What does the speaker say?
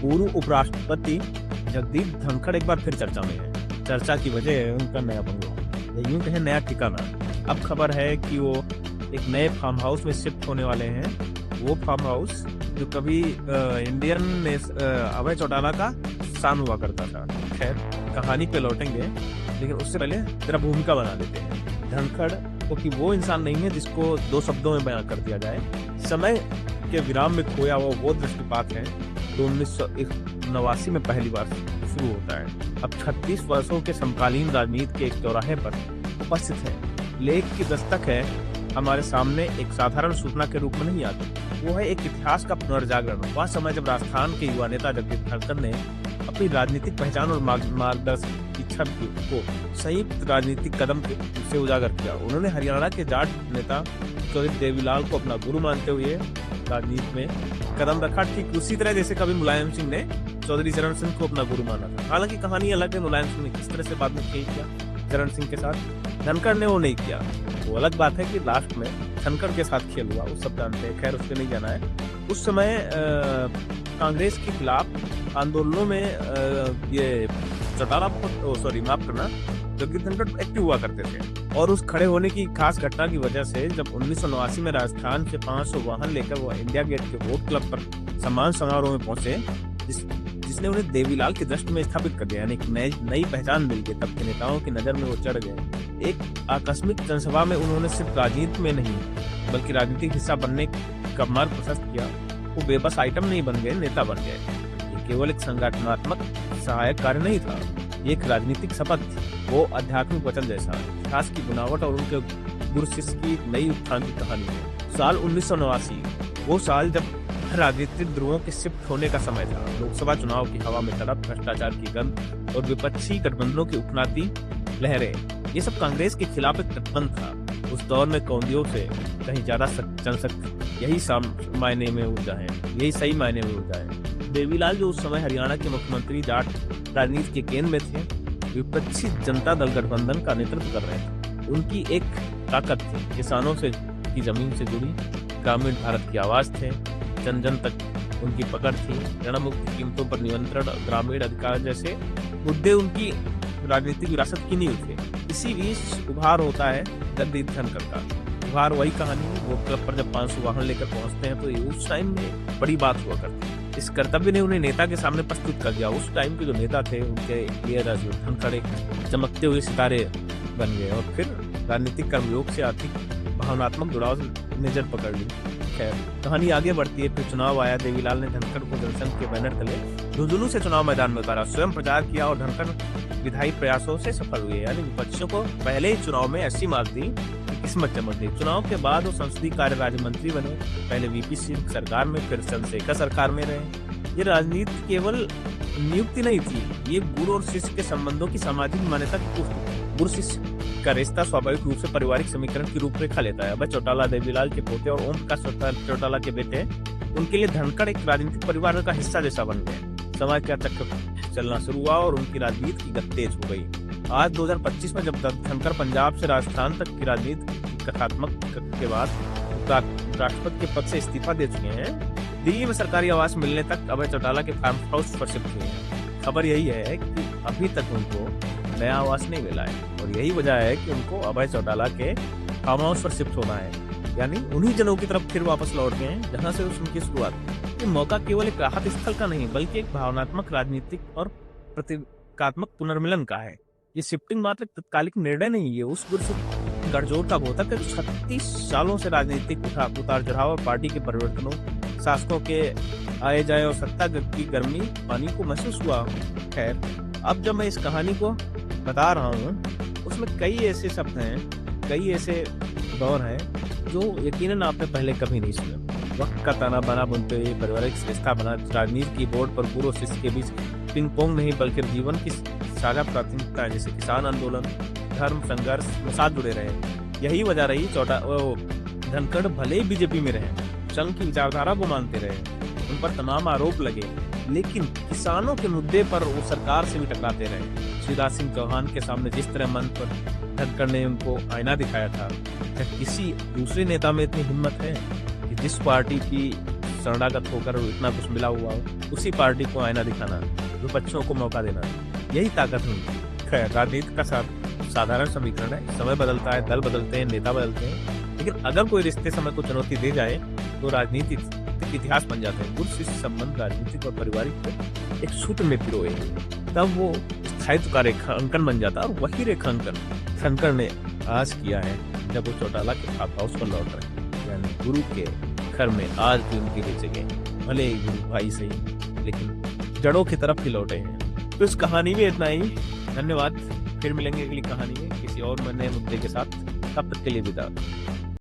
पूर्व उपराष्ट्रपति जगदीप धनखड़ एक बार फिर चर्चा में है। चर्चा की वजह है उनका नया बंगला, या यूं कहें नया ठिकाना। अब खबर है कि वो एक नए फार्म हाउस में शिफ्ट होने वाले हैं। वो फार्म हाउस जो कभी इंडियन अभय चौटाला का स्थान हुआ करता था। खैर, कहानी पे लौटेंगे, लेकिन उससे पहले जरा भूमिका बना लेते हैं धनखड़ को कि वो इंसान नहीं है जिसको दो शब्दों में बयां कर दिया जाए। समय के विराम में खोया वो दृष्टिपात है जो 1989 में पहली बार शुरू होता है। अब 36 वर्षों के समकालीन राजनीति के एक चौराहे पर उपस्थित है। लेख की दस्तक है हमारे सामने एक साधारण सूचना के रूप में नहीं आती, वो है एक इतिहास का पुनर्जागरण। वह समय जब राजस्थान के युवा नेता जगदीप धनखड़ ने अपनी राजनीतिक पहचान और मार्गदर्शन की छवि को संयुक्त राजनीतिक कदम से उजागर किया। उन्होंने हरियाणा के जाट नेता चौधरी देवीलाल को अपना गुरु मानते हुए राजनीति में कदम रखा, ठीक उसी तरह जैसे कभी मुलायम सिंह ने चौधरी चरण सिंह को अपना गुरु माना था। हालांकि कहानी अलग है, मुलायम सिंह ने किस तरह से बाद में खेल किया चरण सिंह के साथ, धनखड़ ने वो नहीं किया। वो अलग बात है कि लास्ट में धनखड़ के साथ खेल हुआ, वो सब जानते हैं, खैर उसके नहीं जाना है। उस समय कांग्रेस के खिलाफ आंदोलनों में ये चौटाला माफ करना, जगदीप धनखड़ एक्टिव हुआ करते थे। और उस खड़े होने की खास घटना की वजह से जब 1989 में राजस्थान से 500 वाहन लेकर वो इंडिया गेट के वोट क्लब पर सम्मान समारोह में पहुंचे, जिसने उन्हें देवीलाल के दृष्टि में स्थापित कर दिया, यानी नई पहचान मिल गई। तब के नेताओं की नजर में वो चढ़ गए। एक आकस्मिक जनसभा में उन्होंने सिर्फ राजनीति में नहीं बल्कि राजनीतिक हिस्सा बनने का मार्ग प्रशस्त किया। वो बेबस आइटम नहीं बन गए, नेता बन गए। ये केवल एक संगठनात्मक सहायक कार्य नहीं था, एक राजनीतिक शपथ थी। वो आध्यात्मिक वचन जैसा इतिहास की बुनावट और उनके गुरु शिष्य की नई उत्थान की कहानी है। साल 1989 वो साल जब राजनीतिक ध्रुवों के शिफ्ट होने का समय था। लोकसभा चुनाव की हवा में तड़प, भ्रष्टाचार की गंध और विपक्षी गठबंधनों की उपनाती लहरें, ये सब कांग्रेस के खिलाफ एक तटबंध था। उस दौर में कौंदियों से कहीं ज्यादा जनशक्ति, यही मायने में ऊर्जा है, यही सही मायने में ऊर्जा है। देवीलाल जो उस समय हरियाणा के मुख्यमंत्री जाट राजनीति के केंद्र में थे, विपक्षी जनता दल गठबंधन का नेतृत्व कर रहे थे। उनकी एक ताकत थी, किसानों से की जमीन से जुड़ी, ग्रामीण भारत की आवाज थे, जन जन तक उनकी पकड़ थी। ऋण मुक्त कीमतों पर नियंत्रण, ग्रामीण अधिकार जैसे मुद्दे उनकी राजनीतिक विरासत की नींव थे। इसी बीच उभार होता है जगदीप धनखड़ का। उभार वही कहानी है, वो क्लब पर जब 500 वाहन लेकर पहुंचते हैं तो ये उस टाइम में बड़ी बात हुआ करती है। इस कर्तव्य ने उन्हें नेता के सामने प्रस्तुत कर दिया। उस टाइम के जो नेता थे उनके लिए धनखड़ एक चमकते हुए सितारे बन गए और फिर राजनीतिक कर्मयोग से आर्थिक भावनात्मक जुड़ाव नजर पकड़ ली। खैर, कहानी आगे बढ़ती है। फिर चुनाव आया। देवीलाल ने धनखड़ को जनसंघ के बैनर तले झुंझुनू से चुनाव मैदान में उतारा, स्वयं प्रचार किया और धनखड़ विधायी प्रयासों से सफल हुए। यानी विपक्षियों को पहले ही चुनाव में ऐसी मार दी, किस्मत चमक गई। चुनाव के बाद वो संसदीय कार्य राज्य मंत्री बने, पहले वीपी सिंह सरकार में, फिर चंद्रशेखर सरकार में रहे। ये राजनीति केवल नियुक्ति नहीं थी, ये गुरु और शिष्य के संबंधों की सामाजिक मान्यता की पुष्टि। गुरु शिष्य का रिश्ता स्वाभाविक रूप से पारिवारिक समीकरण की रूपरेखा लेता है। अभय चौटाला देवीलाल के पोते और ओम प्रकाश चौटाला के बेटे, उनके लिए धनखड़ एक राजनीतिक परिवार का हिस्सा जैसा बन गए। समय का चक्र चलना शुरू हुआ और उनकी राजनीति की गति तेज हो गई। आज 2025 में जब धनखड़ पंजाब से राजस्थान तक की राजनीति कथात्मक के बाद राष्ट्रपति के पद से इस्तीफा दे चुके हैं, दिल्ली में सरकारी आवास मिलने तक अभय चौटाला के फार्म हाउस पर शिफ्ट हुए हैं। खबर यही है कि अभी तक उनको नया आवास नहीं मिला है और यही वजह है कि उनको अभय चौटाला के फार्म हाउस पर शिफ्ट होना है, यानी उन्हीं जनों की तरफ फिर वापस लौट गए हैं जहां से उनकी शुरुआत हुई। ये मौका केवल एक राहत स्थल का नहीं बल्कि एक भावनात्मक, राजनीतिक और प्रतीकात्मक पुनर्मिलन का है। ये शिफ्टिंग मात्र तत्कालिक निर्णय नहीं है, उस गठजोड़ का द्योतक है। 36 सालों से राजनीतिक उतार चढ़ाव और पार्टी के परिवर्तनों, शासकों के आए जाए और सत्ता की गर्मी पानी को महसूस हुआ। खैर, अब जब मैं इस कहानी को बता रहा हूँ उसमें कई ऐसे शब्द हैं, कई ऐसे दौर हैं जो यकीनन आपने पहले कभी नहीं सुने। वक्त का ताना बाना बुनते हुए पारिवारिक रिश्ता बना, राजनीति की बोर्ड पर गुरु और शिष्य के बीच पिंग पोंग नहीं बल्कि जीवन की साझा प्राथमिकता जैसे किसान आंदोलन, धर्म संघर्ष में साथ जुड़े रहे। यही वजह रही धनखड़ भले ही बीजेपी में रहे, संघ की विचारधारा को मानते रहे, उन पर तमाम आरोप लगे, लेकिन किसानों के मुद्दे पर वो सरकार से भी टकराते रहे। शिवराज सिंह चौहान के सामने जिस तरह मंच पर धनखड़ ने उनको आईना दिखाया था, क्या किसी दूसरे नेता में इतनी हिम्मत है कि जिस पार्टी की शरणागत होकर इतना कुछ मिला हुआ हो, उसी पार्टी को आईना दिखाना, विपक्षों को मौका देना, यही ताकत है उनकी। खैर, राजनीति का साधारण समीकरण है, समय बदलता है, दल बदलते हैं, नेता बदलते हैं, लेकिन अगर कोई रिश्ते समय को चुनौती दे जाए तो राजनीतिक इतिहास बन जाते हैं। गुरु शिष्य संबंध राजनीतिक और पारिवारिक को एक सूत्र में पिरोए, तब वो स्थायित्व का रेखांकन बन जाता है। और वही रेखांकन शंकर ने आज किया है जब वो चौटाला के फार्म हाउस पर लौट रहे, यानी गुरु के घर में आज भी उनके लिए जगह, भले ही गुरु भाई सही, लेकिन जड़ों की तरफ ही लौटे हैं। तो इस कहानी में इतना ही। धन्यवाद। फिर मिलेंगे अगली कहानी में किसी और नए मुद्दे के साथ। तब तक के लिए विदा।